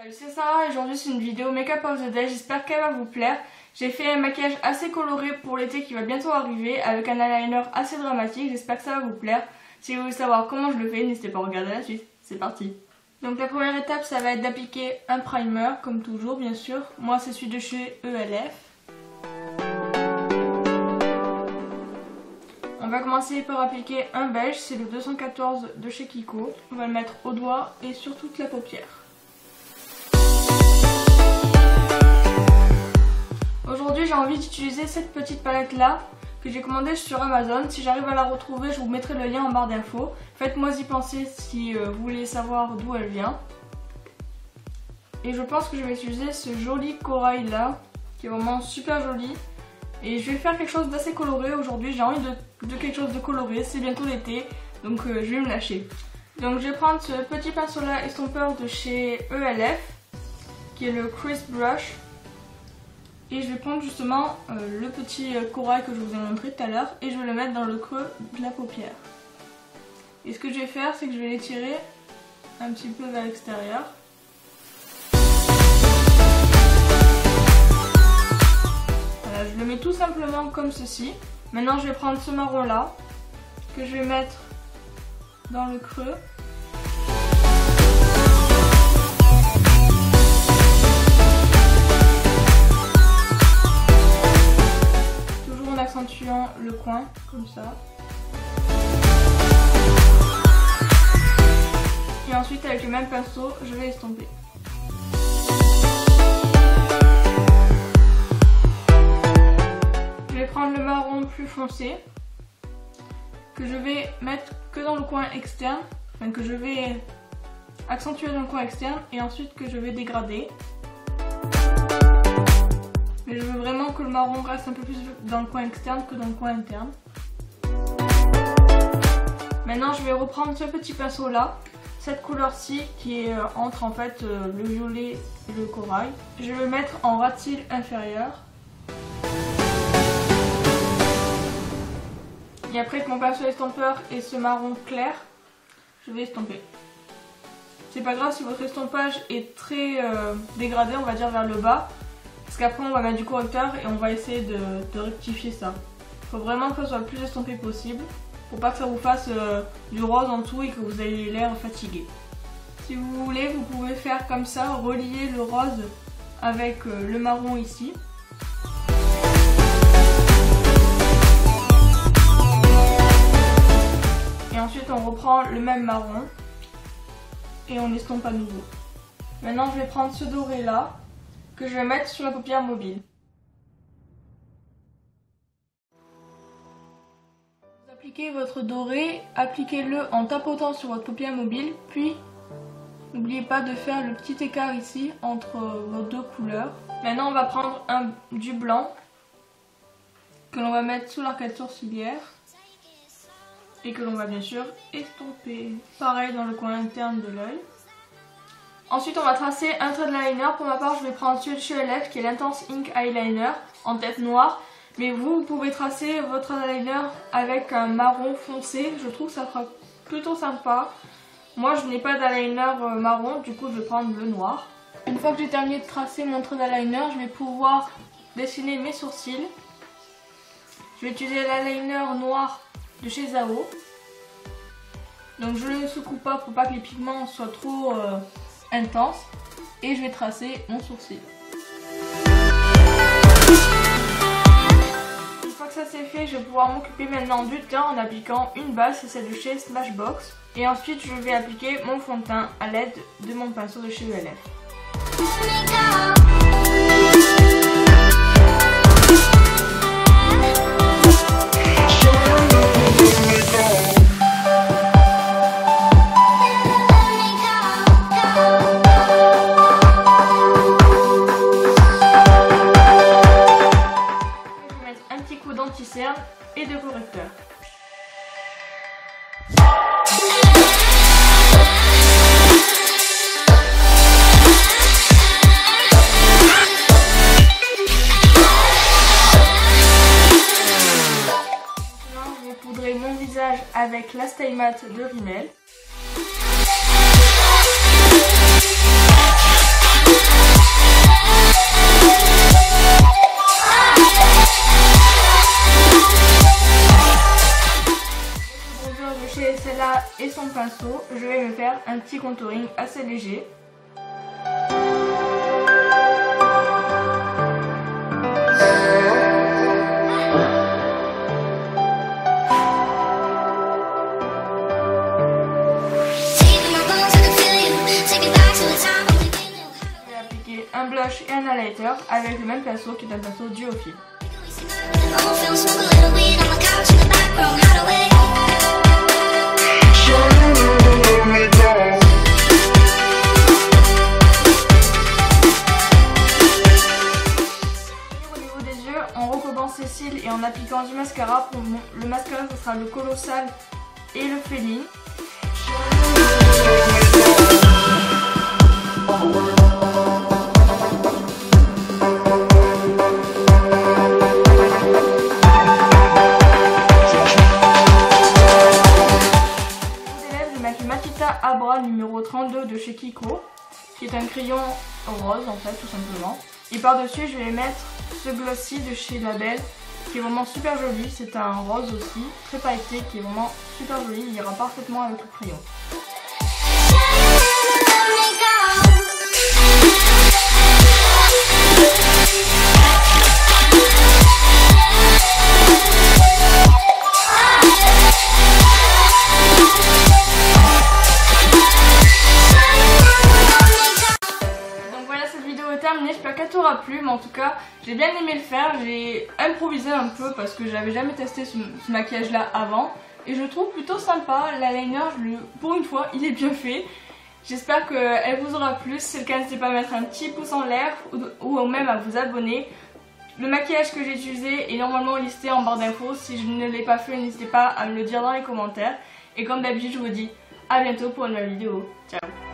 Salut, c'est Sarah et aujourd'hui c'est une vidéo Make-up of the Day, j'espère qu'elle va vous plaire. J'ai fait un maquillage assez coloré pour l'été qui va bientôt arriver avec un eyeliner assez dramatique, j'espère que ça va vous plaire. Si vous voulez savoir comment je le fais, n'hésitez pas à regarder la suite, c'est parti. Donc la première étape ça va être d'appliquer un primer comme toujours bien sûr. Moi c'est celui de chez ELF. On va commencer par appliquer un beige, c'est le 214 de chez Kiko. On va le mettre au doigt et sur toute la paupière. Aujourd'hui j'ai envie d'utiliser cette petite palette là que j'ai commandée sur Amazon. Si j'arrive à la retrouver je vous mettrai le lien en barre d'infos. Faites-moi y penser si vous voulez savoir d'où elle vient. Et je pense que je vais utiliser ce joli corail là qui est vraiment super joli. Et je vais faire quelque chose d'assez coloré aujourd'hui, j'ai envie de quelque chose de coloré, c'est bientôt l'été donc je vais me lâcher. Donc je vais prendre ce petit pinceau là estompeur de chez ELF qui est le Crisp Brush. Et je vais prendre justement le petit corail que je vous ai montré tout à l'heure et je vais le mettre dans le creux de la paupière. Et ce que je vais faire c'est que je vais l'étirer un petit peu vers l'extérieur. Voilà, je le mets tout simplement comme ceci. Maintenant je vais prendre ce marron là que je vais mettre dans le creux. Accentuant le coin comme ça. Et ensuite avec le même pinceau je vais estomper. Je vais prendre le marron plus foncé que je vais mettre que dans le coin externe, enfin que je vais accentuer dans le coin externe et ensuite que je vais dégrader. Mais je veux vraiment que le marron reste un peu plus dans le coin externe que dans le coin interne. Maintenant je vais reprendre ce petit pinceau là, cette couleur-ci qui est entre en fait le violet et le corail. Je vais le mettre en ras de cils inférieur. Et après que mon pinceau estompeur et ce marron clair, je vais estomper. C'est pas grave si votre estompage est très dégradé, on va dire vers le bas. Parce qu'après on va mettre du correcteur et on va essayer de rectifier ça. Il faut vraiment que ça soit le plus estompé possible pour pas que ça vous fasse du rose en dessous et que vous ayez l'air fatigué. Si vous voulez vous pouvez faire comme ça, relier le rose avec le marron ici. Et ensuite on reprend le même marron et on estompe à nouveau. Maintenant je vais prendre ce doré là que je vais mettre sur la paupière mobile. Vous appliquez votre doré, appliquez-le en tapotant sur votre paupière mobile, puis n'oubliez pas de faire le petit écart ici entre vos deux couleurs. Maintenant on va prendre du blanc que l'on va mettre sous l'arcade sourcilière et que l'on va bien sûr estomper. Pareil dans le coin interne de l'œil. Ensuite on va tracer un trait de l'eyeliner. Pour ma part je vais prendre celui de chez ELF qui est l'Intense Ink Eyeliner en tête noire. Mais vous pouvez tracer votre eyeliner avec un marron foncé. Je trouve que ça sera plutôt sympa. Moi je n'ai pas d'eyeliner marron, du coup je vais prendre le noir. Une fois que j'ai terminé de tracer mon trait d'eyeliner, je vais pouvoir dessiner mes sourcils. Je vais utiliser l'eyeliner noir de chez Zao. Donc je ne le secoue pas pour pas que les pigments soient trop intense et je vais tracer mon sourcil. Une fois que ça c'est fait, je vais pouvoir m'occuper maintenant du teint en appliquant une base, c'est celle de chez Smashbox. Et ensuite je vais appliquer mon fond de teint à l'aide de mon pinceau de chez ELF. D'anti-cerne et de correcteur. Maintenant je vais poudrer mon visage avec la Stay Matte de Rimmel. et son pinceau, je vais me faire un petit contouring assez léger. Je vais appliquer un blush et un highlighter avec le même pinceau qui est un pinceau duo fil. On recommence ses cils et en appliquant du mascara. Pour le mascara, ce sera le Colossal et le Féline. Je mets le Matita Abra numéro 32 de chez Kiko, qui est un crayon rose en fait, tout simplement. Et par-dessus, je vais mettre ce glossy de chez Label, qui est vraiment super joli. C'est un rose aussi, très pailleté, qui est vraiment super joli. Il ira parfaitement avec le crayon. J'espère qu'elle t'aura plu, mais en tout cas j'ai bien aimé le faire. J'ai improvisé un peu parce que j'avais jamais testé ce maquillage là avant et je le trouve plutôt sympa. L'eyeliner, pour une fois, il est bien fait. J'espère qu'elle vous aura plu. Si c'est le cas, n'hésitez pas à mettre un petit pouce en l'air ou même à vous abonner. Le maquillage que j'ai utilisé est normalement listé en barre d'infos. Si je ne l'ai pas fait, n'hésitez pas à me le dire dans les commentaires. Et comme d'habitude, je vous dis à bientôt pour une nouvelle vidéo. Ciao.